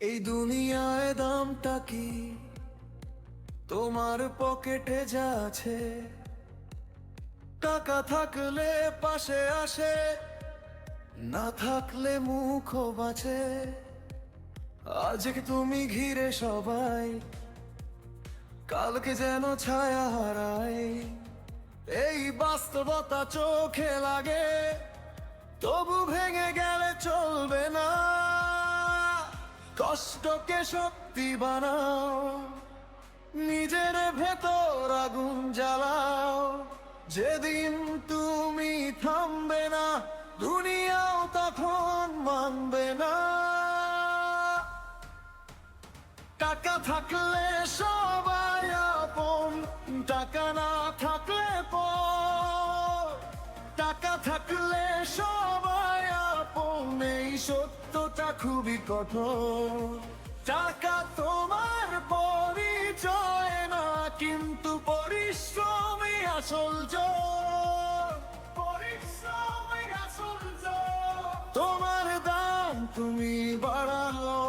এই দুনিয়ায় দামটা কি? তোমার পকেটে যা আছে, টাকা থাকলে পাশে আসে, না থাকলে মুখও বাঁচে। আজকে তুমি ঘিরে সবাই, কালকে যেন ছায়া হারায়। এই বাস্তবতা চোখে লাগে, তবু ভেঙে গেলে চলবে না। কষ্টকে শক্তি বানাও, নিজের ভেতর আগুন জ্বালাও। যেদিন তুমি থামবে না, দুনিয়াও তখন মানবে না। টাকা থাকলে সবাই আপন, টাকা না থাকলে পর। টাকা থাকলে সবাই আপন, এই সত্যটা খুবই কঠোর। টাকা তোমার পরিচয় না, কিন্তু পরিশ্রমই আসল জোর। পরিশ্রমই আসল জোর। তোমার দাম তুমি বাড়াও,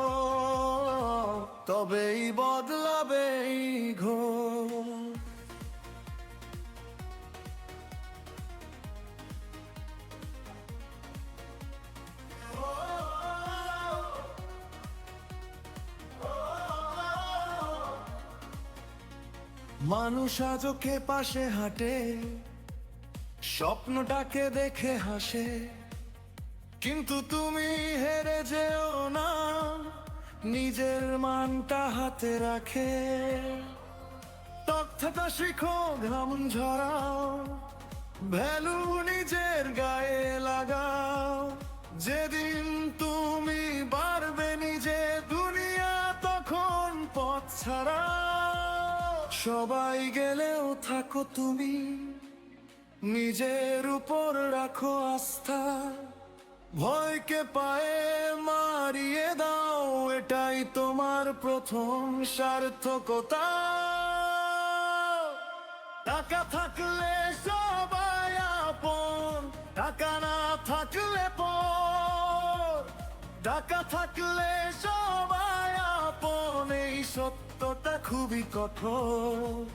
তবেই বদলাবে এই ঘোর। মানুষ আজকে পাশে হাঁটে, স্বপ্নটাকে দেখে হাসে, কিন্তু তুমি হেরে যেও না, নিজের মানটা হাতে রাখে। তথ্যটা শিখো, ঘাম ঝরাও, ভ্যালু নিজের গায়ে লাগাও। যেদিন তুমি পারবে নিজে, দুনিয়া তখন পথ ছাড়াও। সবাই গেলেও থাকো তুমি, নিজের উপর রাখো আস্থা। ভয়কে পায়ে মারিয়ে দাও, এটাই তোমার প্রথম সার্থকতা। টাকা থাকলে সবাই আপন, টাকা না থাকলে পর। টাকা থাকলে সবাই আপন, এই সত্যটা খুবই কঠোর।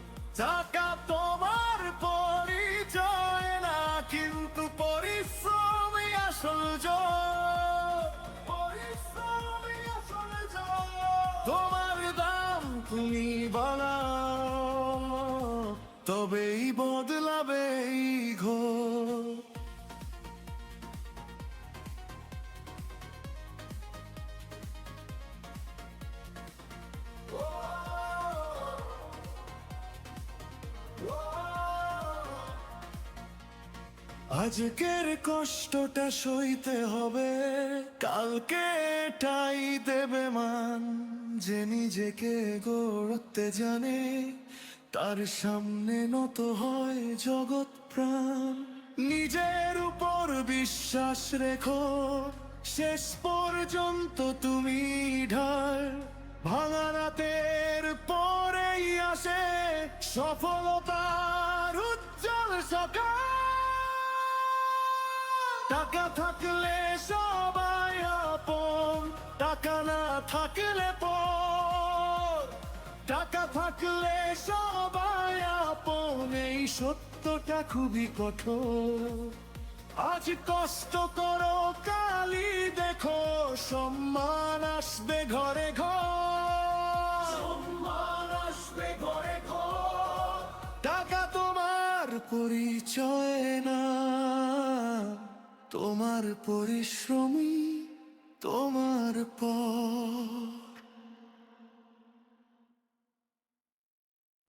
টাকা তোমার পরিচয় না, কিন্তু পরিশ্রমই আসল জোর। পরিশ্রমই আসল জোর। তোমার দাম তুমি বানাও, তবেই বদলাবে এই ঘোর। আজকের কষ্টটা সইতে হবে, কালকে এটাই দেবে মান। যে নিজেকে গড়তে জানে, তার সামনে নত হয় জগৎ প্রাণ। নিজের উপর বিশ্বাস রেখো, শেষ পর্যন্ত তুমি ঢাল। ভাঙা রাতের পরেই আসে সফলতার উজ্জ্বল সকাল। টাকা থাকলে সবাই আপন, টাকা না থাকলে পর। টাকা থাকলে সবাই আপন, এই সত্যটা খুবই কঠোর। আজ কষ্ট করো, কালই দেখো সম্মান আসবে ঘরে ঘর। সম্মান আসবে ঘরে ঘর। টাকা তোমার পরিচয় না, তোমার পরিশ্রমই তোমার পথ।